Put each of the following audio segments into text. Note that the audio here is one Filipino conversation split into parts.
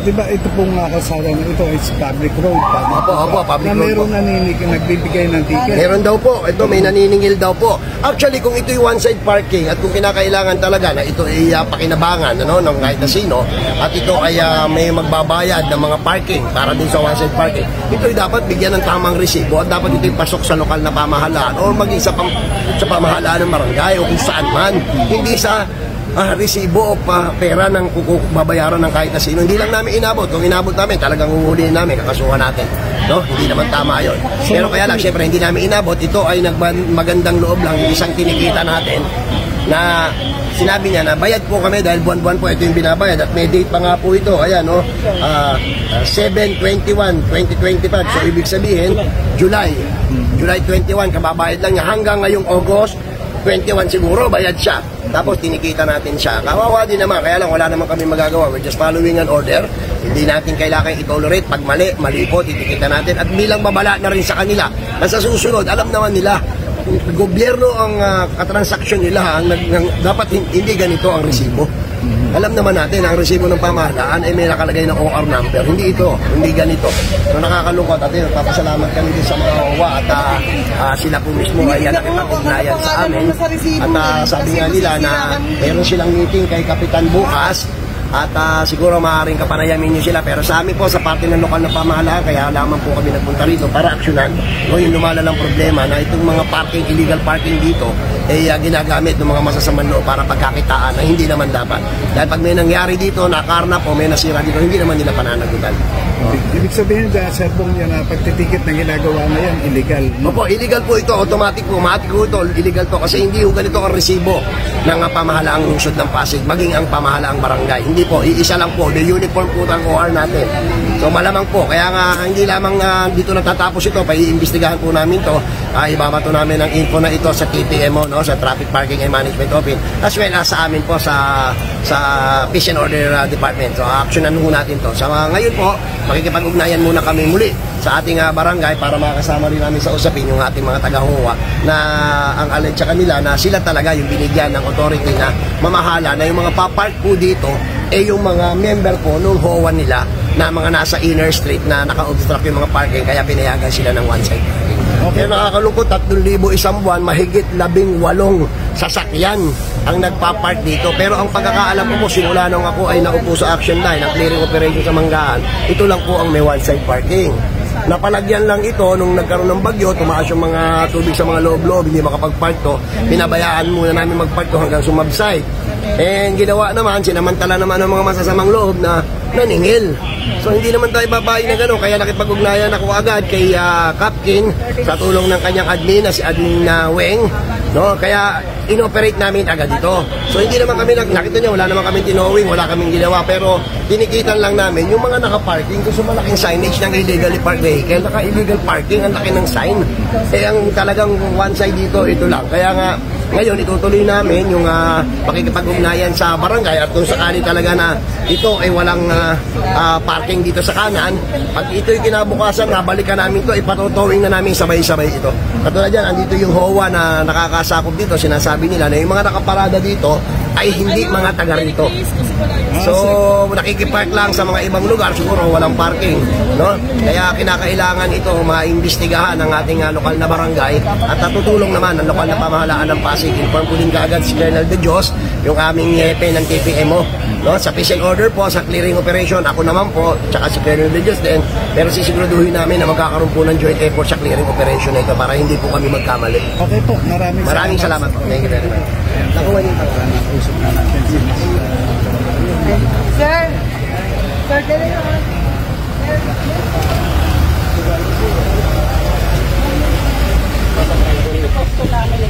di ba ito pong kalsada na ito is public road? Opo, public road po. Meron nagbibigay ng ticket? Meron daw po. Ito, may naniningil daw po. Actually, kung ito yung one-side parking at kung kinakailangan talaga na ito ay pakinabangan ng kahit na sino at ito ay may magbabayad ng mga parking para din sa one-side parking, ito ay dapat bigyan ng tamang resibo at dapat ito pasok sa lokal na pamahalaan o maging sa pamahalaan ng barangay o kung saan man. Hindi sa resibo o pera ng babayaran ng kahit na sino. Hindi lang namin inabot. Kung inabot namin, talagang uhulihin namin, kakasuhan natin. No? Hindi naman tama yun. Pero kaya lang, syempre, hindi namin inabot. Ito ay magandang loob lang, isang kinikita natin na sinabi niya na bayad po kami dahil buwan-buwan po ito yung binabayad at may date pa nga po ito. Ayan, 7/21/2025. So, ibig sabihin, July 21, kababayad lang niya. Hanggang ngayong August 21 siguro, bayad siya. Tapos tinikita natin siya. Kawawa din naman, kaya lang wala naman kami magagawa. We're just following an order. Hindi natin kailangan i-tolerate. Pag mali po, titikita natin. At bilang babala na rin sa kanila. Na sa susunod, alam naman nila, gobyerno ang katransaksyon nila. Dapat hindi ganito ang resibo. Alam naman natin, ang resibo ng pamahalaan ay may nakalagay na OR number. Hindi ito, hindi ganito. So nakakalungkot at nagpapasalamat kami din sa mga OWA at sila po mismo ay nakipag-ugnayan sa amin. At sabi nga nila na meron silang meeting kay Kapitan bukas at siguro maaaring kapanayamin nyo sila, pero sa amin po sa parte ng lokal na pamahalaan, kaya lamang po kami nagpunta rito para aksyonan yung lumalalang problema na itong mga parking, illegal parking dito ay ginagamit ng mga masasamang loob para pagkakitaan na hindi naman dapat. Dahil pag may nangyari dito, nakarna po, may nasira dito, hindi naman nila pananagutan. Ibig sabihin dahil sa bong yan na pagtitikit na ginagawa na yan, illegal. Opo, illegal po ito, automatic po, ito, illegal to kasi hindi po ganito ang resibo ng pamahalaang lungsod ng Pasig, maging ang pamahalaang barangay. Hindi po, iisa lang po, the uniform po ng OR natin. So malamang po, kaya nga hindi lamang dito natatapos ito, paiimbestigahan po namin to, ibabato namin ang info na ito sa TPMO, sa Traffic Parking and Management Office, as well as sa amin po sa Peace and Order Department. So actionan po natin to. So ngayon po, makikipag-ugnayan muna kami muli sa ating barangay para makasama rin namin sa usapin yung ating mga taga-HOA na ang alensya kanila na sila talaga yung binigyan ng authority na mamahala na yung mga papark po dito yung mga member po nung HOA nila na mga nasa inner street na naka-obstruct yung mga parking kaya pinayagan sila ng one-side parking. Okay, nakakalungkot, 3,000 isang buwan, mahigit 18 sasakyan ang nagpapark dito. Pero ang pagkakaalam ko po, simula nung ako ay naupo sa action line, ang clearing operation sa Manggaan, ito lang po ang may one-side parking. Napalagyan lang ito nung nagkaroon ng bagyo, tumaas yung mga tubig sa mga loob-loob, hindi makapag-park to. Pinabayaan muna namin mag-park to hanggang sumabside. And ginawa naman, sinamantala naman ng mga masasamang loob na naningil. So hindi naman tayo babae na gano'n, kaya nakipag-ugnayan ako agad kay Captain sa tulong ng kanyang admin na si Admin Weng. No, kaya inoperate namin agad ito. So hindi naman kami nakita niyo, wala naman kami tinowing, wala kaming ginawa, pero tinikitan lang namin yung mga naka-parking kasi malaking signage ng illegally parked vehicle, naka-illegal parking, ang laki ng sign. Ang talagang one side dito, ito lang. Kaya nga ngayon itutuloy namin yung pakikipag-ugnayan sa barangay at kung sakali talaga na ito ay walang parking dito sa kanan, pag ito'y kinabukasan, balikan namin ito, ipatutowing na namin sabay-sabay ito. Katulad dyan, andito yung HOA na nakakasakop dito, sinasabi nila na yung mga nakaparada dito ay hindi mga taga rito. So, nakikipark lang sa mga ibang lugar, siguro walang parking, no? Kaya kinakailangan ito maimbestigahan ng ating lokal na barangay at natutulong naman ang lokal na pamahalaan ng Pasig. Inform ko din kaagad si Colonel De Dios, yung aming hepe ng TPMO, no? Sa peace and order po, sa clearing operation, ako naman po, tsaka si Colonel De Dios din, pero sisiguraduhin namin na magkakaroon po ng joint effort sa clearing operation na ito para hindi po kami magkamali. Okay po, maraming salamat po. Thank you very much. Nakuha niyo pa. Sir, dali naman.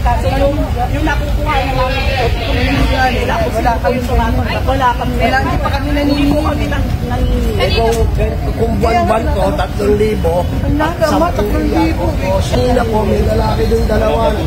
Kasi yung nakukuha na namin hindi pa kami naninigo kami ng kung buwan-buwan ko, 3,000 at 10,000 sila po, may lalaki doon dalawa at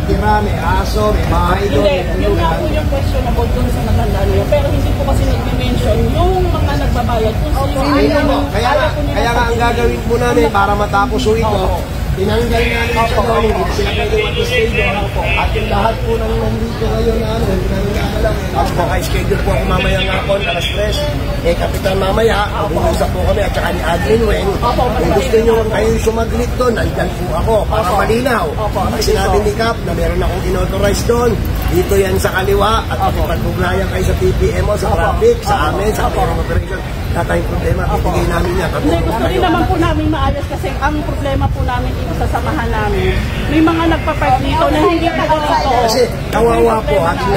tirami, aso, may bahay doon. Yung nga po yung questionable doon sa natandaan niyo, pero hindi po kasi nag-mention yung mga nagbabayad kung sino. Kaya nga ang gagawin po namin para matapos ito, tinanggal namin sa doon, hindi sila pwede mag-stay doon. At yung lahat po ng nandito ngayon na ano, tinanggal lang. At naka-schedule po ako mamaya nga po, alas 3. Kapitan mamaya, mag-uusap po kami at saka ni Admin Wen. Kung gusto nyo kayo sumaglit doon, nandyan po ako para malinaw. Kasi sinabi ni Cap na meron akong inauthorize doon. Dito yan sa kaliwa at pag-ugnayan kayo sa PPMO, sa traffic, sa amin, sa Bureau of Operation. Tayong problema, ibigay namin yan. Hindi naman po namin maayos kasi ang problema po namin dito sa samahan namin. May mga nagpapark dito na hindi taga dito. Kasi kawawa po, ating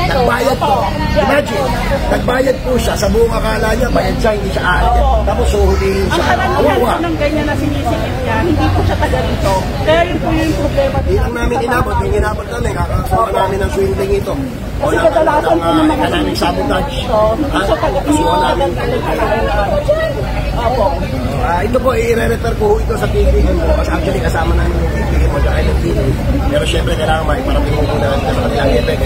nagbayad po. Imagine, nagbayad po siya, sa buong akala niya, bayad siya, hindi siya aalit. Tapos suhulihin Ang siya. karamihan Kawawa. po ng ganyan na sinisikip niya, hindi po siya taga dito. Kaya yun po yung problema Hindi lang namin inabot, yung inabot kami, kakasuha namin ng swindling ito. O Kasi ng kadalasan po ng mga economic sabotage. dito, hindi siya taga Kasuha namin. Opo. Ito po, i-refer po ito sa PPM po. Kasi actually kasama namin yung PPM mo dahil yung PPM. Pero syempre kailangan maiparating mo muna sa kanilang effect.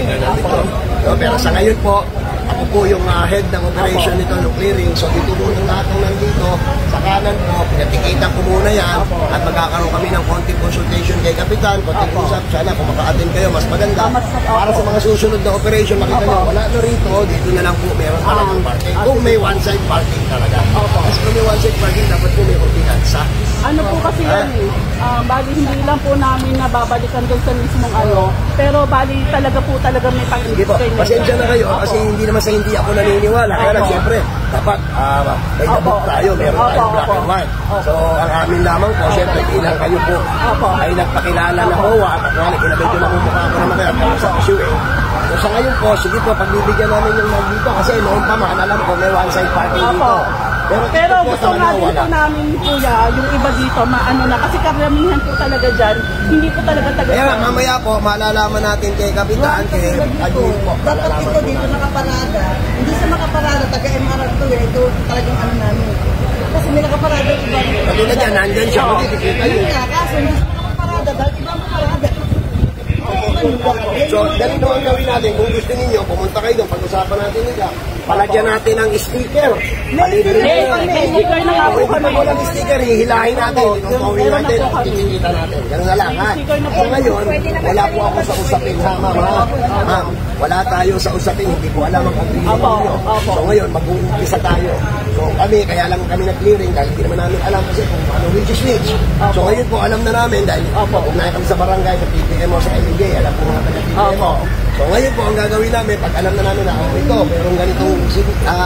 Pero sa ngayon po, ako po yung head ng operation nito, no clearing. So dito po ng lahat ng nandito, sa kanan po, pinatikitan ko muna yan. At magkakaroon kami ng konting consultation kay Kapitan, konting usap. Sana kung maka-attend kayo, mas maganda. Para sa mga susunod na operation, makita nyo, wala na rito, dito na lang po meron talagang parking. Kung may one-side parking talaga. Kasi kung may one-side parking, dapat po may ordinansa. Ano po kasi yan eh, bali hindi lang po namin nababalikan doon sa mismong ano, pero bali talaga may Hindi po, pasensya na kayo kasi hindi naman sa hindi ako naniniwala. Kaya lang siyempre, dapat may tabok tayo, meron tayong black and white. So ang amin lamang po, siyempre bilang kayo po ay nagpakilala na OWA at ako kinabay ko na mukha ko naman kayo at sa issue eh. So sa ngayon po, sige po, pagbibigyan namin yung nandito kasi noon pa man, alam ko may one-side parking dito. Pero gusto nga dito namin kuya, yung iba dito, maano na, kasi karamihan po talaga dyan, hindi po talaga taga. Kaya mamaya po, malalaman natin kay Kapitan, kay Admin po. Dapat ito dito nakaparada. Hindi sa makaparada, taga-MR to eh. Ito talagang ano namin. Kasi may nakaparada iba. Katulad yan, nandyan siya, magkikita Ayun yun. nga, kaso hindi sa makaparada dahil ibang parada. So, ganito ang gawin natin. Kung gusto ninyo, pumunta kayo doon, pag-usapan natin nila. Palagyan natin ng sticker. Palibre May sticker na nga po kung kami. walang sticker, hihilahin natin. Itutawin natin, titikita natin. Ganun na lang, ha? So, ngayon, wala po ako sa usapin, ha, ma'am, ha? Ma'am, wala tayo sa usapin. Hindi ko alam ang opinion ninyo. So, ngayon, mag-uumpisa tayo. So, kaya lang kami na-clearing dahil hindi naman namin alam kasi kung ano which is which. So, ngayon po, alam na namin dahil ugnay kami sa barangay, sa PPMO, sa LJ, alam po mga taga-PPMO. So, ngayon po, ang gagawin namin, pag alam na namin na, ito, mayroong ganitong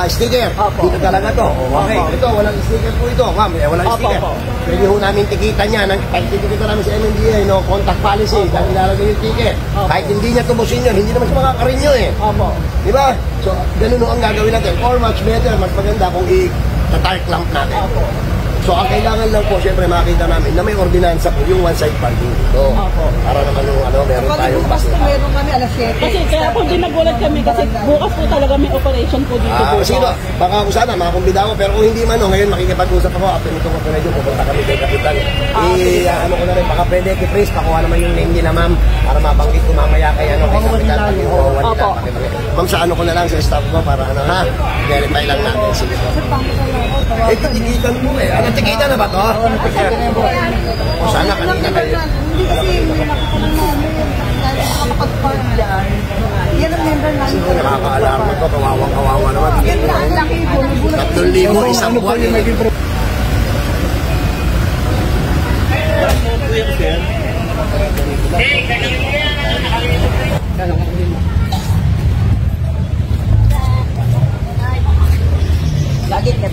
sticker. Dito talaga to. Okay, ito, walang sticker po ito. Ma'am, walang sticker. Pwede ho namin tikitan niya. Tikitan namin sa MMDA, no, contact policy, dahil nilalagay yung ticket. Kahit hindi niya tumusin yun, hindi naman siya makakarinyo eh. Di ba? So, ganun ho ang gagawin natin. Or much better, mas maganda kung i-tark lamp natin. So, ang kailangan lang po, syempre makita namin na may ordinansa po yung one-side parking dito. Para naman yung meron tayong Basta meron kami alas 7. Kasi kaya po din nagulat kami kasi bukas po talaga may operation po dito. Sino? Baka ako sana, makakumbida ko. Pero kung hindi man, ngayon makikipag-usap ako. After nito ko medyo pupunta kami kay Kapitan. Ano ko na rin, baka pwede kipris, pakuha naman yung name nila ma'am para mabanggit ko mamaya kay Kapitan. Ma'am, sa ano ko na lang sa staff ko para verify lang natin. Sige po. Ito, tikitan mo eh. Tikitan na ba to? O sana kanina kayo. Hindi kasi may nakakalang namin. Nakapag-park dyan. Yan ang member namin. Nakaka-alarma to. Kawawang-kawawa naman. Yan na, ang laki po. 3,000 isang buwan. Lagi ka